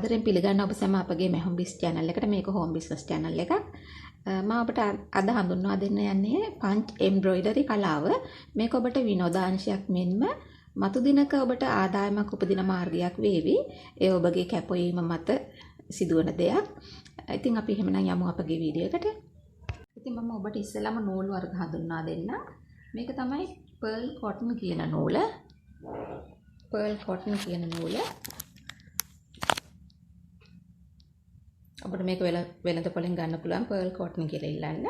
ආදරෙන් පිළිගන්න ඔබ සැම අපගේ මෙහොම්බිස් channel එකට. මේක හෝම් බිස්නස් channel එකක්. මම ඔබට අද හඳුන්වා දෙන්න යන්නේ පංච් එම්බ්‍රොයිඩරි කලාව. මේක ඔබට විනෝදාංශයක් මෙන්ම මතු දිනක ඔබට ආදායමක් උපදින මාර්ගයක් වේවි. ඒ ඔබගේ කැපවීම මත සිදුවන දෙයක්. ඉතින් අපි එහෙමනම් යමු අපගේ වීඩියෝ එකට. ඉතින් මම ඔබට ඉස්සෙල්ලාම නූල් වර්ග හඳුන්වා දෙන්න. මේක තමයි pearl cotton කියන නූල. pearl cotton කියන නූල. අපිට මේක වෙළඳ පොලෙන් ගන්න පුළුවන් pearl cotton කියලා ඉල්ලන්න.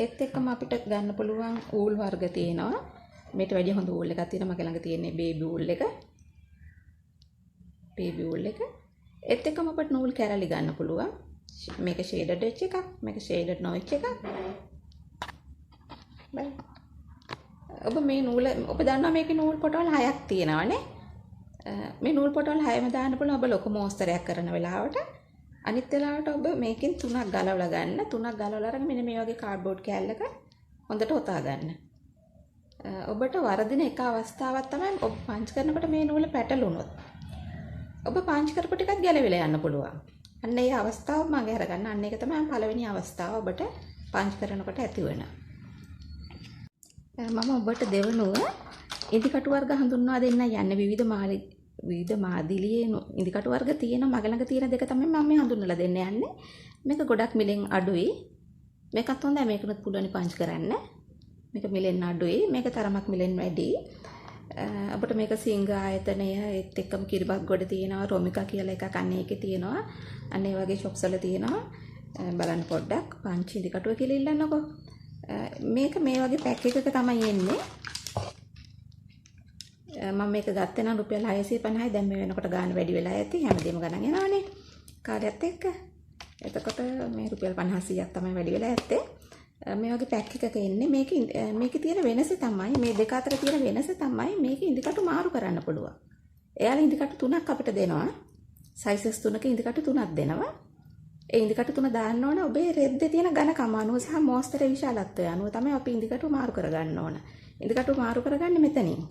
ඒත් එක්කම අපිට ගන්න පුළුවන් ඌල් වර්ග තියෙනවා. මේට වැඩි හොඳ ඌල් එකක් තියෙනවා. මගේ ළඟ තියෙන්නේ baby ඌල් එක. baby ඌල් එක. ඒත් එක්කම අපිට නූල් කැරලි ගන්න පුළුවන්. මේක shaded වෙච්ච එකක්. මේක shaded නොවෙච්ච එකක්. බයි. ඔබ මේ නූල ඔබ දන්නවා මේකේ නූල් පොටවල් 6ක් තියෙනවානේ. මේ නූල් පොටවල් 6ම දාන්න පුළුවන් ඔබ ලොකු මෝස්තරයක් කරන වෙලාවට. අනිත් වෙලාවට ඔබ මේකෙන් 3ක් ගලවලා ගන්න. 3ක් ගලවලා අරගෙන මෙන්න මේ වගේ කාඩ්බෝඩ් කෑල්ලක හොඳට ඔතා ගන්න. ඔබට වරදින එක අවස්ථාවක් තමයි ඔබ පංච් කරනකොට මේ නූල පැටලුනොත්. ඔබ පංච් කරපු ටිකක් ගැලවිලා යන්න පුළුවන්. අන්න ඒ අවස්ථාව මගේ අරගන්න. අන්න ඒක තමයි පළවෙනි අවස්ථාව ඔබට පංච් කරනකොට ඇති වෙන. මම ඔබට දෙවනුව ඉදිකටු වර්ග හඳුන්වා දෙන්න යන්නේ විවිධ මාදිලියේ ඉදිකටු වර්ග තියෙන මගේ ළඟ තියෙන දෙක තමයි මම මේ හඳුන්වලා දෙන්න යන්නේ. මේක ගොඩක් මිලෙන් අඩුයි. මේකත් හොඳයි. මේකනොත් පුළුවන් පංච් කරන්න. මේක මිලෙන් අඩුයි. මේක තරමක් මිලෙන් වැඩි. අපිට මේක සිංහ ආයතනය ඒත් එක්කම කිරිබත් ගොඩ තියෙනවා. රොමිකා කියලා එකක් අන්න ඒකේ තියෙනවා. අන්න ඒ වගේ shops වල තියෙනවා. බලන්න පොඩ්ඩක් පංච් ඉදිකටුව කියලා ඉල්ලන්නකෝ. මේක මේ වගේ පැක් එකක තමයි එන්නේ. මම මේක ගත්තේ නම් රුපියල් 650යි. දැන් මේ වෙනකොට ගාන වැඩි වෙලා ඇති. හැමදේම ගණන් එනවානේ. කාර්යයත් එක්ක. එතකොට මේ රුපියල් 500ක් තමයි වැඩි වෙලා ඇත්තේ. මේ වගේ පැක් එකක එන්නේ. මේකේ තියෙන වෙනස තමයි මේ දෙක අතර තියෙන වෙනස තමයි මේක ඉදිකටු මාරු කරන්න පුළුවන්. එයාලා ඉදිකටු 3ක් අපිට දෙනවා. සයිසස් 3ක ඉදිකටු 3ක් දෙනවා. ඒ ඉදිකටු 3 දාන්න ඕන ඔබේ රෙද්දේ තියෙන ඝනකම අනුව සහ මෝස්තරේ විශාලත්වය අනුව තමයි අපි ඉදිකටු මාරු කරගන්න ඕන. ඉදිකටු මාරු කරගන්නේ මෙතනින්.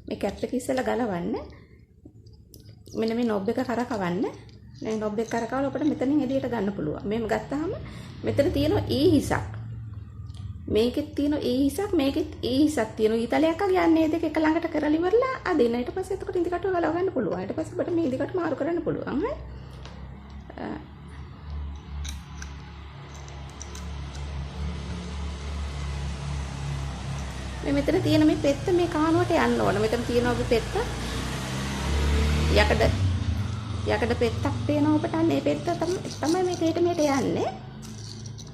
මේ කැප් එක ඉස්සෙල්ලා ගලවන්න. මෙන්න මේ නොබ් එක කරකවන්න. මේ නොබ් එක කරකවලා අපිට මෙතනින් එළියට ගන්න පුළුවන්. මේක ගත්තාම මෙතන තියෙන ඊ හිසක්. මේකෙත් තියෙන ඊ හිසක්, මේකෙත් ඊ හිසක් තියෙන. ඊතලයක් යන්නේ දෙක එක ළඟට කරලා ඉවරලා අදින්න. ඊට පස්සේ එතකොට ඉදිකටුව ගලව ගන්න පුළුවන්. ඊට පස්සේ අපිට මේ ඉදිකටු මාරු කරන්න පුළුවන්. හරි. මෙතන තියෙන මේ පෙත්ත මේ කානුවට යන්න ඕන. මෙතන තියෙන ඔබ පෙත්ත යකඩ පෙත්තක් තියෙනවා ඔබට. අන්න ඒ පෙත්ත තමයි මේක ඊට මෙහෙට යන්නේ.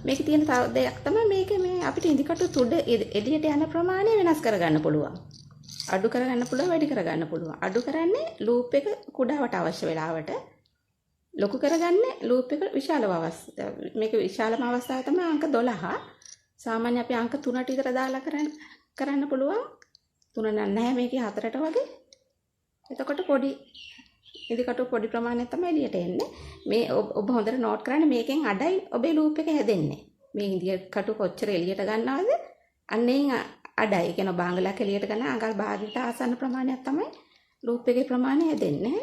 මේකේ තියෙන තව දෙයක් තමයි මේකේ මේ අපිට ඉදිකටු තුඩ එළියට යන ප්‍රමාණය වෙනස් කරගන්න පුළුවන්. අඩු කරගන්න පුළුවන්, වැඩි කරගන්න පුළුවන්. අඩු කරන්නේ ලූප් එක කුඩාවට අවශ්‍ය වෙලාවට. ලොකු කරගන්නේ ලූප් එක විශාලව අවශ්‍ය. මේක විශාලම අවස්ථාව තමයි අංක 12. සාමාන්‍ය අපි අංක 3ට විතර දාලා කරන්න පුළුවන්. 3 නැහැ මේකේ 4ට වගේ. එතකොට පොඩි ඉදිකටු පොඩි ප්‍රමාණයක් තමයි එළියට එන්නේ. මේ ඔබ හොඳට නෝට් කරන්න මේකෙන් අඩයි ඔබේ ලූප් එක හැදෙන්නේ. මේ ඉදිකටු කොච්චර එළියට ගන්නවද? අන්නේන් අඩයි. ඒ කියන්නේ බාංගලක් එළියට ගන්න අඟල් භාගයට ආසන්න ප්‍රමාණයක් තමයි ලූප් එකේ ප්‍රමාණය හැදෙන්නේ.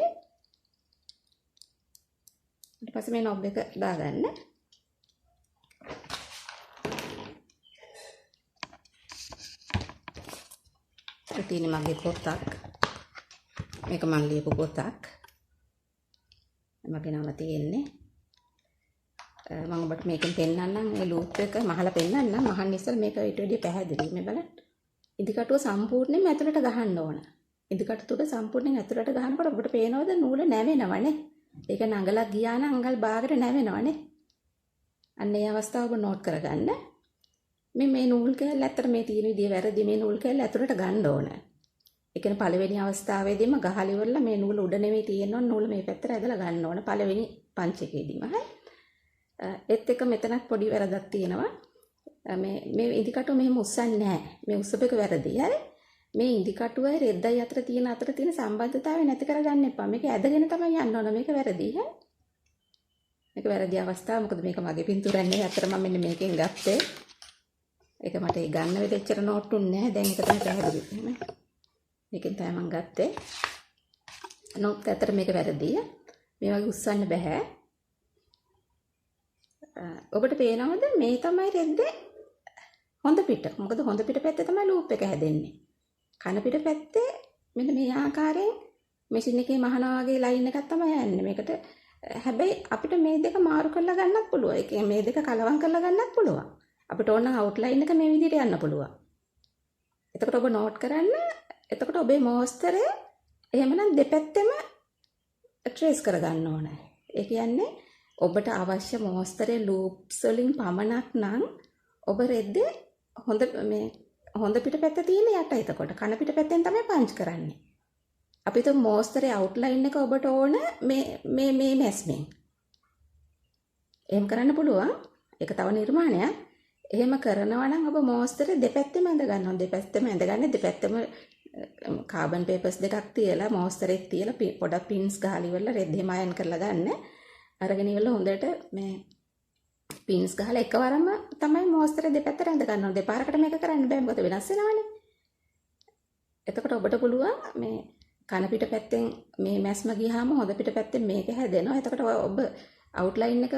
ඊට පස්සේ මේ නොබ් එක දාගන්න. තියෙන මගේ පොතක්. මේක මම ලියපු පොතක්. මගේ නම තියෙන්නේ. මම ඔබට මේකෙන් පෙන්නන්නම් මේ ලූප් එක මහලා පෙන්නන්නම්. මහන්න ඉස්සෙල් මේක ඊට වැඩිය පැහැදිලි. මේ බලන්න. ඉදිකටුව සම්පූර්ණයෙන්ම ඇතුළට ගහන්න ඕන. ඉදිකටු තුඩ සම්පූර්ණයෙන් ඇතුළට ගහනකොට ඔබට පේනවද නූල නැවෙනවනේ. ඒක නඟලක් ගියා නම් අඟල් භාගයට නැවෙනවනේ. අන්න ඒ අවස්ථාව ඔබ නෝට් කරගන්න. මේ නූල් කෑල්ල ඇත්තට මේ තියෙන විදිය වැරදි. මේ නූල් කෑල්ල ඇතුළට ගන්න ඕන. ඒ කියන්නේ පළවෙනි අවස්ථාවේදීම ගහලා ඉවරලා මේ නූල උඩ නෙමෙයි තියෙන්නේ. නූල මේ පැත්තට ඇදලා ගන්න ඕන පළවෙනි පංච් එකේදීම. හරි. ඒත් එක මෙතනක් පොඩි වැරදක් තියෙනවා. මේ ඉදිකටුව මෙහෙම උස්සන්නේ නැහැ. මේ උස්සපෙක වැරදි. හරි. මේ ඉදිකටුවයි රෙද්දයි අතර තියෙන සම්බන්ධතාවය නැති කරගන්න එපා. මේක ඇදගෙන තමයි යන්න ඕන. මේක වැරදි. හරි. මේක වැරදි අවස්ථාව. මොකද මේක මගේ පින්තූරයක් නෙවෙයි. අතට මම මෙන්න මේකෙන් ගත්තේ. ඒක මට ගන්න වෙලෙච්චර නෝට් උන්නේ නැහැ. දැන් ඒක තමයි පැහැදිලි. එහෙම. මේකෙන් තමයි මම ගත්තේ. නෝට් අතර මේක වැරදි. මේ වගේ උස්සන්න බෑ. ඔබට පේනවද මේ තමයි රෙද්දේ හොඳ පිට. මොකද හොඳ පිට පැත්තේ තමයි ලූප් එක හැදෙන්නේ. කන පිට පැත්තේ මෙන්න මේ ආකාරයෙන් මැෂින් එකේ මහනවා වගේ ලයින් එකක් තමයි යන්නේ. මේකට හැබැයි අපිට මේ දෙක මාරු කරලා ගන්නත් පුළුවන්. ඒ කියන්නේ මේ දෙක කලවම් කරලා ගන්නත් පුළුවන්. අපිට ඕන නම් අවුට්ලයින් එක මේ විදිහට යන්න පුළුවන්. එතකොට ඔබ නෝට් කරන්න. එතකොට ඔබේ මෝස්තරය එහෙමනම් දෙපැත්තෙම ට්‍රේස් කරගන්න ඕනේ. ඒ කියන්නේ ඔබට අවශ්‍ය මෝස්තරේ ලූප්ස් වලින් පමණක් නම් ඔබ රෙද්දේ හොඳ පිට පැත්ත තියෙන යට. එතකොට කන පිට පැත්තෙන් තමයි පංච් කරන්නේ. අපි તો මෝස්තරේ අවුට්ලයින් එක ඔබට ඕන මේ මැස්මෙන්. එහෙම කරන්න පුළුවන්. ඒක තව නිර්මාණයක්. එහෙම කරනවා නම් ඔබ මෝස්තරේ දෙපැත්තෙම ඇඳ ගන්නවා. දෙපැත්තෙම ඇඳගන්නේ දෙපැත්තෙම කාබන් පේපර්ස් දෙකක් තියලා මෝස්තරෙත් තියලා පොඩක් පින්ස් ගහලා ඉවරලා රෙද්දේම අයන් කරලා ගන්න. අරගෙන ඉවරලා හොඳට මේ පින්ස් ගහලා එකවරම තමයි මෝස්තරේ දෙපැත්තට ඇඳ ගන්නවා. දෙපාරකට මේක කරන්න බෑ. මොකද වෙනස් වෙනවනේ. එතකොට ඔබට පුළුවන් මේ කන පිට පැත්තෙන් මේ මැස්ම ගියාම හොඳ පිට පැත්තෙන් මේක හැදෙනවා. එතකොට ඔබ අවුට්ලයින් එක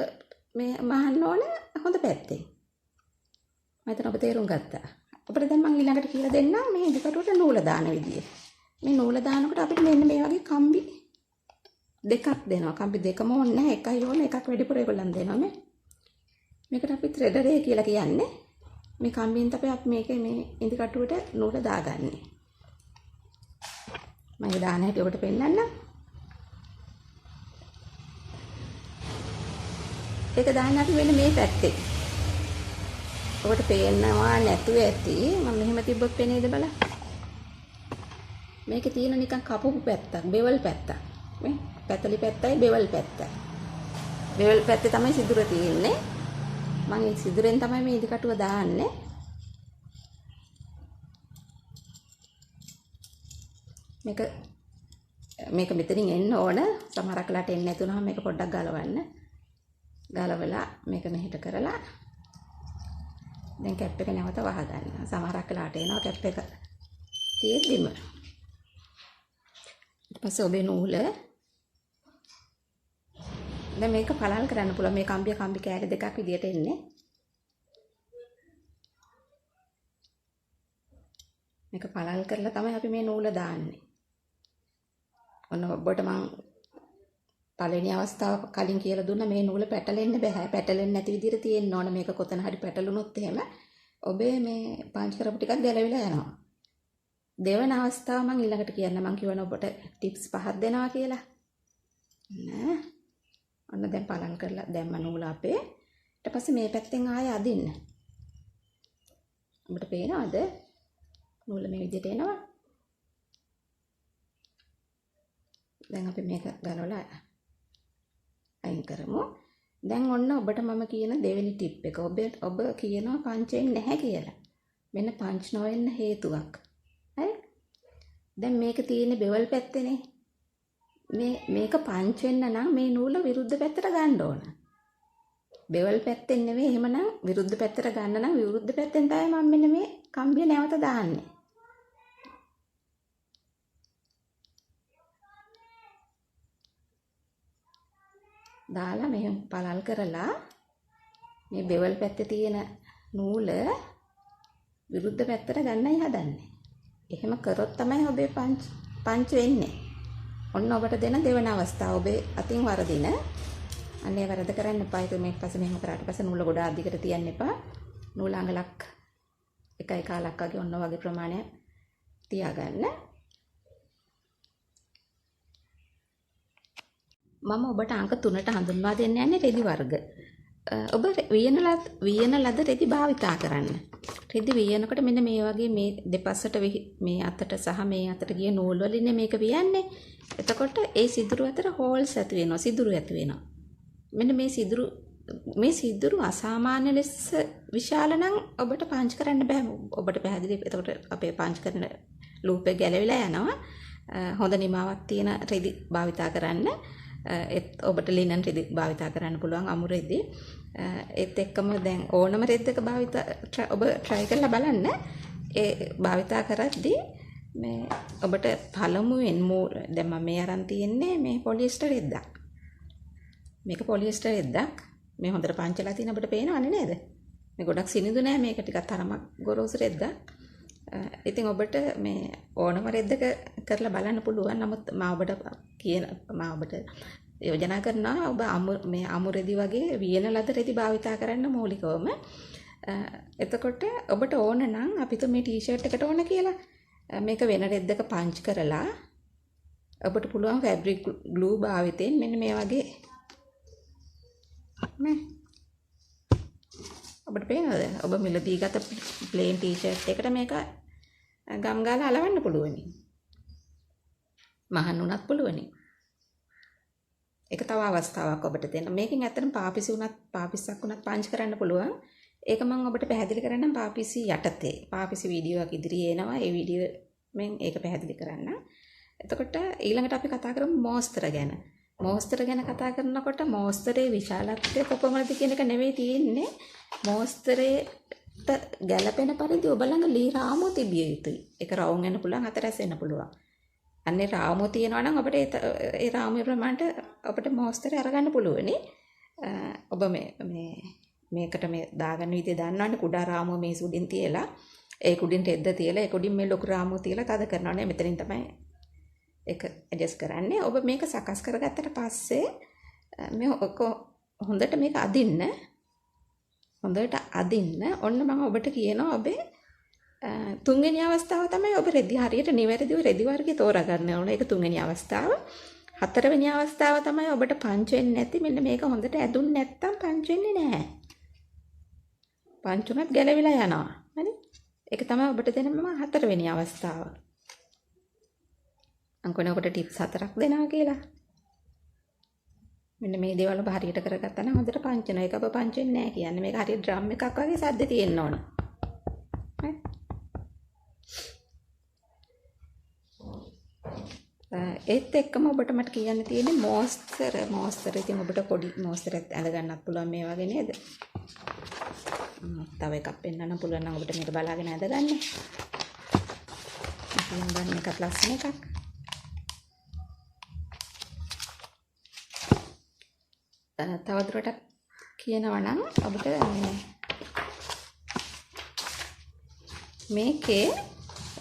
මේ මහන්න ඕන හොඳ පැත්තෙන්. මම හිතන ඔබ තේරුම් ගත්තා. අපිට දැන් මම ඊළඟට කියලා දෙන්නම් මේ ඉදිකටුවට නූල දාන විදිය. මේ නූල දානකොට අපිට මෙන්න මේ වගේ කම්බි දෙකක් දෙනවා. කම්බි දෙකම ඕනේ නැහැ. එකයි ඕනේ. එකක් වැඩිපුර ඒගොල්ලන් දෙනවා මේ. මේකට අපි ත්‍රෙඩරේ කියලා කියන්නේ. මේ කම්බියෙන් තමයි අපි මේකේ මේ ඉදිකටුවට නූල දාගන්නේ. මම දාන හැටි ඔබට පෙන්නන්නම්. ඒක දාන්න අපි වෙන මේ පැත්තේ. ඔබට පේනවා නැතුව ඇති. මම මෙහෙම තිබ්බොත් පේනේද බලන්න. මේකේ තියෙන නිකන් කපපු පැත්තක්, බෙවල් පැත්තක්. මේ පැතලි පැත්තයි බෙවල් පැත්තයි. බෙවල් පැත්තේ තමයි සිදුර තියෙන්නේ. මම ඒ සිදුරෙන් තමයි මේ ඉදිකටුව දාන්නේ. මේක මෙතනින් එන්න ඕන. සමහරක් වෙලාවට එන්නේ නැතුනම මේක පොඩ්ඩක් ගලවන්න. ගලවලා මේක මෙහෙට කරලා දැන් කැප් එක නැවත වහගන්න. සමහරක් වෙලාවට එනවා කැප් එක තියෙද්දිම. ඊට පස්සේ ඔබේ නූල දැන් මේක පළල් කරන්න පුළුවන්. මේ කම්බි කෑලි දෙකක් විදියට එන්නේ. මේක පළල් කරලා තමයි අපි මේ නූල දාන්නේ. ඔන්න ඔබට මම පළවෙනි අවස්ථාව කලින් කියලා දුන්නා මේ නූල පැටලෙන්න බෑ. පැටලෙන්නේ නැති විදිහට තියෙන්න ඕන. මේක කොතන හරි පැටලුනොත් එහෙම ඔබේ මේ පංච් කරපු ටිකක් ගැලවිලා යනවා. දෙවන අවස්ථාව මම ඊළඟට කියන්න. මම කියවන ඔබට ටිප්ස් 5ක් දෙනවා කියලා. නෑ. ඔන්න දැන් පළල් කරලා දැම්ම නූල අපේ. ඊට පස්සේ මේ පැත්තෙන් ආයෙ අදින්න. ඔබට පේනවද? නූල මේ විදිහට එනවා. දැන් අපි මේක ගලවලා අයින් කරමු. දැන් ඔන්න ඔබට මම කියන දෙවෙනි ටිප් එක. ඔබ කියනවා පංච් වෙන්නේ නැහැ කියලා. මෙන්න පංච් නොවෙන්න හේතුවක්. හරි? දැන් මේක තියෙන්නේ බෙවල් පැත්තේනේ. මේක පංච් වෙන්න නම් මේ නූල විරුද්ධ පැත්තට ගන්න ඕන. බෙවල් පැත්තෙන් නෙවෙයි. එහෙමනම් විරුද්ධ පැත්තට ගන්න නම් විරුද්ධ පැත්තෙන් තමයි මම මෙන්න මේ කම්බිය නැවත දාන්නේ. දාලා මෙහෙම පළල් කරලා මේ බෙවල් පැත්තේ තියෙන නූල විරුද්ධ පැත්තට ගන්නයි හදන්නේ. එහෙම කරොත් තමයි ඔබේ පංච් වෙන්නේ. ඔන්න ඔබට දෙන දෙවන අවස්ථාව. ඔබේ අතින් වරදින. අනේ වරද කරන්න එපා. ඒක මේක පස්සේ මෙහෙම කරාට පස්සේ නූල ගොඩාක් දිගට තියන්න එපා. නූල අඟලක් එකයි කාලක් වගේ ඔන්න වගේ ප්‍රමාණයක් තියාගන්න. මම ඔබට අංක 3ට හඳුන්වා දෙන්න යන්නේ රෙදි වර්ග. ඔබ වියන ලද රෙදි භාවිතා කරන්න. රෙදි වියනකොට මෙන්න මේ වගේ මේ දෙපස්සට මේ අතට සහ මේ අතට ගිය නූල් වලින් මේක වියන්නේ. එතකොට ඒ සිදුරු අතර හෝල්ස් ඇති වෙනවා. සිදුරු ඇති වෙනවා. මෙන්න මේ සිදුරු අසාමාන්‍ය ලෙස විශාල නම් ඔබට පංච් කරන්න බෑ. ඔබට පැහැදිලි. එතකොට අපේ පංච් කරන ලූප් එක ගැලවිලා යනවා. හොඳ නිමාවක් තියෙන රෙදි භාවිතා කරන්න. ඔබට ලිනන් රෙදි භාවිතා කරන්න පුළුවන්. අමු රෙදි. ඒත් එක්කම දැන් ඕනම රෙද්දක ඔබ try කරලා බලන්න. ඒ භාවිතා කරද්දී මේ ඔබට පළමුවෙන් දැන් මම මේ අරන් තියෙන්නේ මේ පොලිස්ටර් රෙද්දක්. මේක පොලිස්ටර් රෙද්දක්. මේ හොඳට පංචලා තියෙන අපිට පේනවනේ නේද? මේ ගොඩක් සිනිඳු නෑ මේක ටිකක් තරමක් ගොරෝසු රෙද්දක්. ඉතින් ඔබට මේ ඕනම රෙද්දක කරලා බලන්න පුළුවන්. නමුත් මම ඔබට යෝජනා කරනවා ඔබ මේ අමු රෙදි වගේ වියන ලද රෙදි භාවිතා කරන්න මූලිකවම. එතකොට ඔබට ඕන නම් අපිට මේ ටී-ෂර්ට් එකට ඕන කියලා මේක වෙන රෙද්දක පංච් කරලා ඔබට පුළුවන් ෆැබ්‍රික් ග්ලූ භාවිතයෙන් මෙන්න මේ වගේ මේ ඔබට පේනවද? ඔබ මිලදී ගත ප්ලේන් ටී-ෂර්ට් එකට මේක ගම් ගාලා අලවන්න පුළුවනි. මහන් උනත් පුළුවනි. ඒක තව අවස්ථාවක් ඔබට දෙන්න. මේකෙන් ඇත්තටම පාපිස්සක් උනත් පංච් කරන්න පුළුවන්. ඒක මම ඔබට පැහැදිලි කරන්නම් පාපිසි යටතේ. පාපිසි වීඩියෝ එකක් ඉදිරියේ එනවා. ඒ වීඩියෝ මෙන් ඒක පැහැදිලි කරන්න. එතකොට ඊළඟට අපි කතා කරමු මෝස්තර ගැන. මෝස්තර ගැන කතා කරනකොට මෝස්තරේ විශාලත්වය කොපමණද කියන එක නෙවෙයි තියෙන්නේ. මෝස්තරේට ගැළපෙන පරිදි ඔබ ළඟ ලී රාමුව තිබිය යුතුයි. ඒක රවුම් වෙන්න පුළුවන්, හතරැස් වෙන්න පුළුවන්. අන්නේ රාමුව තියෙනවා නම් ඔබට ඒ රාමුවේ ප්‍රමාණයට ඔබට මෝස්තරේ අරගන්න පුළුවනි. ඔබ මේකට මේ දාගන්න විදිය දන්නවනේ. කුඩා රාමුව මේ උඩින් තියලා ඒ කුඩින් රෙද්ද තියලා ඒ කුඩින් මේ ලොකු රාමුව තියලා තද කරනවා නේ. මෙතනින් තමයි ඒක ඇඩ්ජස්ට් කරන්නේ. ඔබ මේක සකස් කරගත්තට පස්සේ මේ හොඳට මේක අදින්න. ඔන්න මම ඔබට කියනවා ඔබේ තුන්වෙනි අවස්ථාව තමයි ඔබ රෙදි හරියට නිවැරදිව රෙදි වර්ගය තෝරාගන්න ඕන. ඒක තුන්වෙනි අවස්ථාව. හතරවෙනි අවස්ථාව තමයි ඔබට පංච් වෙන්නේ නැති. මෙන්න මේක හොඳට ඇදුන්නේ නැත්තම් පංච් වෙන්නේ නැහැ. පංච් උනත් ගැලවිලා යනවා. හරි? ඒක තමයි ඔබට දෙන මම හතරවෙනි අවස්ථාව. අංකෝනේ ඔබට ටිප්ස් 4ක් දෙනවා කියලා. මෙන්න මේ දේවල් ඔබ හරියට කරගත්තා නම් හොඳට පංච් වෙනවා. ඒක ඔබ පංච් වෙන්නේ නැහැ කියන්නේ. මේක හරියට ඩ්‍රම් එකක් වගේ සද්ද තියෙන්න ඕන. හරි? ඒත් එක්කම ඔබට මට කියන්න තියෙන්නේ මෝස්තර ඉතින් ඔබට පොඩි මෝස්තරයක් ඇඳ ගන්නත් පුළුවන් මේ වගේ නේද? තව එකක් පෙන්නන්න පුළුවන් නම් ඔබට මේක බලාගෙන ඇඳ ගන්න. ඉතින් ගන්න එකත් ලස්සන එකක්. තවදුරටත් කියනවා නම් ඔබට මේකේ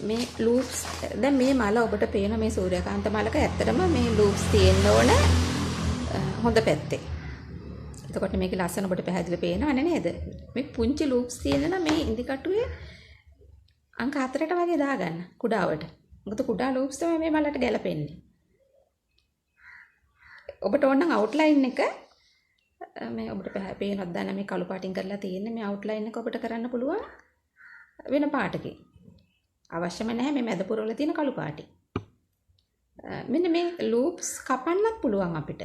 මේ ලූප්ස් දැන් මේ මල ඔබට පේන මේ සූර්යකාන්ත මලක ඇත්තටම මේ ලූප්ස් තියෙන්න ඕන හොඳ පැත්තේ. එතකොට මේකේ ලස්සන ඔබට පැහැදිලි පේනවනේ නේද? මේ පුංචි ලූප්ස් තියෙන නම් මේ ඉදිකටුවේ අංක 4ට වගේ දාගන්න කුඩාවට. මොකද කුඩා ලූප්ස් තමයි මේ මලට ගැලපෙන්නේ. ඔබට ඕන නම් අවුට්ලයින් එක මේ ඔබට පේනවත් දැන මේ කළු පාටින් කරලා තියෙන්නේ මේ අවුට්ලයින් එක ඔබට කරන්න පුළුවන් වෙන පාටකින්. අවශ්‍යම නැහැ මේ මැද පුරවල තියෙන කළු පාටි. මෙන්න මේ ලූප්ස් කපන්නත් පුළුවන් අපිට.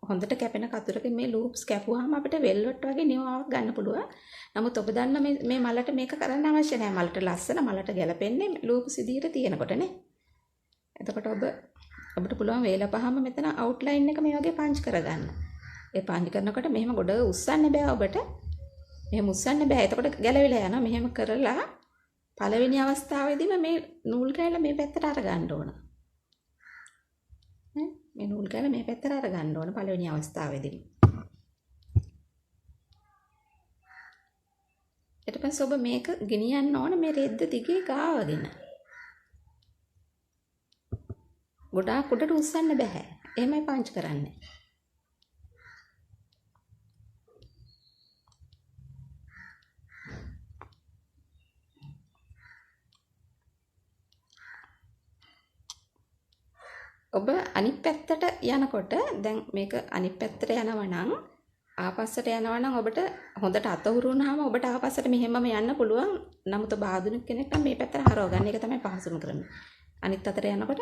හොඳට කැපෙන කතුරකින් මේ ලූප්ස් කැපුවාම අපිට වෙල්වෙට් වගේ නිවාවක් ගන්න පුළුවන්. නමුත් ඔබ දන්න මේ මලට මේක කරන්න අවශ්‍ය නැහැ. මලට ලස්සන මලට ගැලපෙන්නේ ලූප්ස් විදියට තියෙනකොටනේ. එතකොට ඔබට පුළුවන් වේලපහම මෙතන අවුට්ලයින් එක මේ වගේ පංච් කරගන්න. ඒ පංච් කරනකොට මෙහෙම ගොඩ උස්සන්න බෑ ඔබට. මෙහෙම උස්සන්න බෑ. එතකොට ගැලවිලා යනවා. මෙහෙම කරලා පළවෙනි අවස්ථාවේදීම මේ නූල් කෑල්ල මේ පැත්තට අරගන්න ඕන. මේ නූල් කෑල්ල මේ පැත්තට අරගන්න ඕන පළවෙනි අවස්ථාවේදීම. ඊට පස්සේ ඔබ මේක ගෙනියන්න ඕන මේ රෙද්ද දිගේ ගාවගෙන. ගොඩාක් උඩට උස්සන්න බෑ. එහෙමයි පංච් කරන්නේ. ඔබ අනිත් පැත්තට යනකොට දැන් මේක අනිත් පැත්තට යනවා නම් ආපස්සට යනවා නම් ඔබට හොඳට අතහුරු වුණාම ඔබට ආපස්සට මෙහෙමම යන්න පුළුවන්. නමුත් ඔබ ආධුනික කෙනෙක් නම් මේ පැත්තට හරව ගන්න. ඒක තමයි පහසුම ක්‍රමය. අනිත් අතට යනකොට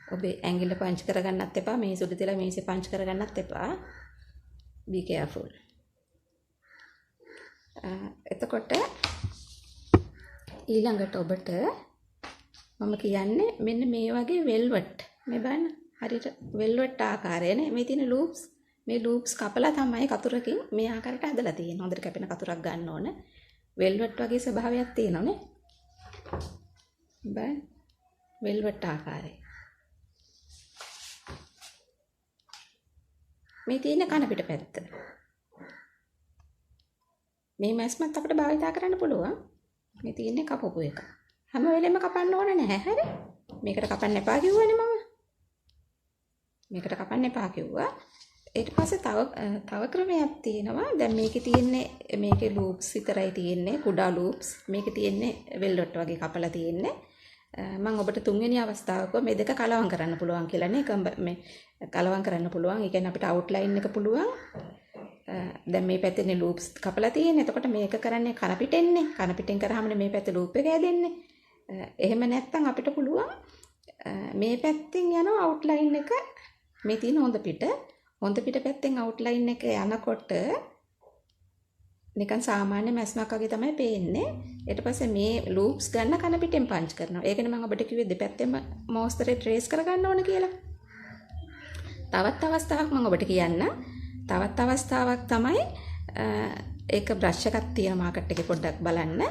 ඔබේ ඇඟිල්ල පංච් කරගන්නත් එපා. මේ සුදු තියලා මේසේ පංච් කරගන්නත් එපා. be careful. එතකොට ඊළඟට ඔබට මම කියන්නේ මෙන්න මේ වගේ වෙල්වට් මේ බලන්න හරියට වෙල්වට් ආකාරයනේ මේ තියෙන ලූප්ස් මේ ලූප්ස් කපලා තමයි කතුරකින් මේ ආකාරයට හදලා තියෙන්නේ. හොඳට කැපෙන කතුරක් ගන්න ඕන. වෙල්වට් වගේ ස්වභාවයක් තියෙනවනේ. බලන්න වෙල්වට් ආකාරය. මේ තියෙන කන පිට පැත්ත. මේ මැස්මත් අපිට භාවිතා කරන්න පුළුවන්. මේ තියෙන්නේ කපපු එක. හැම වෙලෙම කපන්න ඕන නැහැ. හරි? මේකට කපන්න එපා කිව්වනේ මම. මේකට කපන්න එපා කිව්වා. ඊට පස්සේ තව ක්‍රමයක් තියෙනවා. දැන් මේකේ තියෙන්නේ මේකේ ලූප්ස් විතරයි තියෙන්නේ. කුඩා ලූප්ස්. මේකේ තියෙන්නේ වෙල්වෙට් වගේ කපලා තියෙන්නේ. මම ඔබට තුන්වෙනි අවස්ථාවක මේ දෙක කලවම් කරන්න පුළුවන් කියලා නේ. මේ කලවම් කරන්න පුළුවන්. ඒ කියන්නේ අපිට අවුට්ලයින් එක පුළුවන්. දැන් මේ පැත්තේ ලූප්ස් කපලා තියෙන්නේ. එතකොට මේක කරන්නේ කන පිටෙන්නේ. කන පිටෙන් කරාමනේ මේ පැත්තේ ලූප් එක ඇදෙන්නේ. එහෙම නැත්නම් අපිට පුළුවන් මේ පැත්තෙන් යන අවුට්ලයින් එක මේ තියෙන හොඳ පිට පැත්තෙන් අවුට්ලයින් එක යනකොට නිකන් සාමාන්‍ය මැස්මක් වගේ තමයි පේන්නේ. ඊට පස්සේ මේ ලූප්ස් ගන්න කන පිටෙන් පංච් කරනවා. ඒකනේ මම ඔබට කිව්වේ දෙපැත්තෙම මෝස්තරේ ට්‍රේස් කරගන්න ඕන කියලා. තවත් අවස්ථාවක් මම ඔබට කියන්නම්. තවත් අවස්ථාවක් තමයි ඒක බ්‍රෂ් එකක් තියෙන මාකට් එකේ පොඩ්ඩක් බලන්න.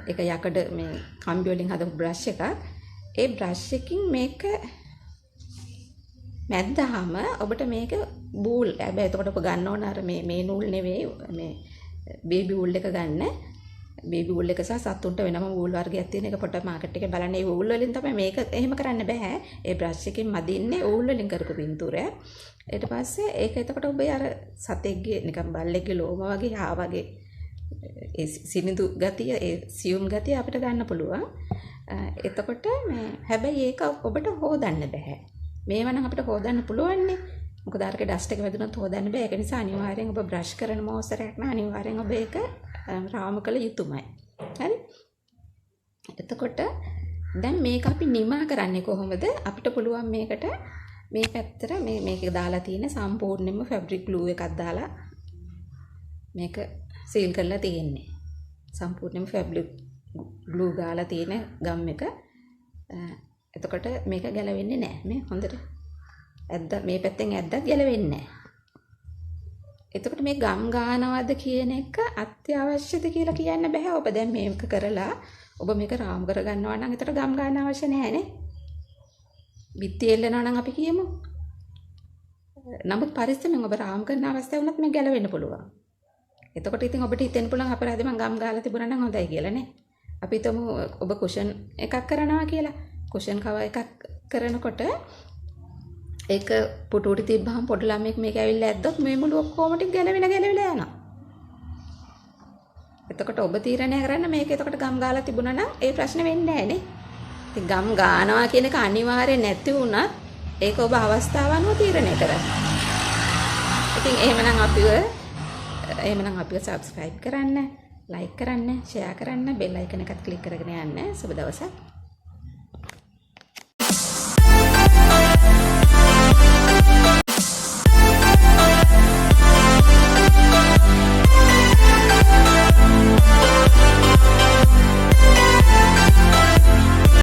ඒක යකඩ මේ කම්බි වලින් හදපු බ්‍රෂ් එකක්. ඒ බ්‍රෂ් එකකින් මේක මැද්දාම ඔබට මේක බූල් හැබැයි එතකොට ඔබ ගන්න ඕන අර මේ නූල් නෙවෙයි මේ බේබි වූල් එක ගන්න. බේබි වූල් එක සහ සතුන්ට වෙනම වූල් වර්ගයක් තියෙන එක පොඩ්ඩක් මාකට් එකේ බලන්න. ඒ වූල් වලින් තමයි මේක එහෙම කරන්න බෑ. ඒ බ්‍රෂ් එකකින් මදින්නේ වූල් වලින් කරපු පින්තූරය. ඊට පස්සේ ඒක එතකොට ඔබ අර සතෙක්ගේ නිකන් බල්ලෙක්ගේ ලෝම වගේ ආ වගේ ඒ සිනිඳු ගතිය ඒ සියුම් ගතිය අපිට ගන්න පුළුවන්. එතකොට මේ හැබැයි ඒක ඔබට හොදන්න බෑ. මේව නම් අපිට හොදන්න පුළුවන් නේ. මොකද අරක ඩස්ට් එක වැදුනොත් හොදන්න බෑ. ඒක නිසා අනිවාර්යෙන් ඔබ බ්‍රෂ් කරන මෝස්තරයක් නම් අනිවාර්යෙන් ඔබ ඒක රාමු කළ යුතුමයි. හරි? එතකොට දැන් මේක අපි නිමා කරන්නේ කොහොමද? අපිට පුළුවන් මේකට මේ පැත්තට මේක දාලා තියෙන සම්පූර්ණයෙන්ම ෆැබ්‍රික් ග්ලූ එකක් දාලා මේක සීල් කරලා තියෙන්නේ. සම්පූර්ණයෙන්ම ෆැබ්‍රික් ග්ලූ ගාලා තියෙන ගම් එක. එතකොට මේක ගැලවෙන්නේ නැහැ. මේ හොඳට මේ පැත්තෙන් ඇද්දත් ගැලවෙන්නේ නැහැ. එතකොට මේ ගම් ගන්නවද කියන එක අත්‍යවශ්‍යද කියලා කියන්න බෑ. ඔබ දැන් මේක කරලා ඔබ මේක රාම් කර ගන්නවා නම් එතකොට ගම් ගන්න අවශ්‍ය නැහැ නේ. බිත්ති එල්ලනවා නම් අපි කියමු. නමුත් පරිස්සමෙන් ඔබ රාම් කරන අවස්ථාව වුණත් මේ ගැලවෙන්න පුළුවන්. එතකොට ඉතින් ඔබට හිතෙන්න පුළුවන් අපරාධ මං ගම් ගාලා තිබුණා නම් හොඳයි කියලා නේ. අපි හිතමු ඔබ කුෂන් එකක් කරනවා කියලා. කුෂන් කවර් එකක් කරනකොට ඒක පුටුවට තිබ්බහම පොඩි ළමෙක් මේක ඇවිල්ලා ඇද්දොත් මේ මුළු ඔක්කොම ටික ගැලවිලා යනවා. එතකොට ඔබ තීරණය කරන්න මේක එතකොට ගම් ගාලා තිබුණා නම් ඒ ප්‍රශ්නේ වෙන්නේ නැහැ නේ. ඉතින් ගම් ගානවා කියන එක අනිවාර්යෙන් නැති වුණත් ඒක ඔබ අවස්ථාව අනුව තීරණය කරන්න. ඉතින් එහෙමනම් අපිව subscribe කරන්න, like කරන්න, share කරන්න, bell icon එකත් click කරගෙන යන්න. සුබ දවසක්.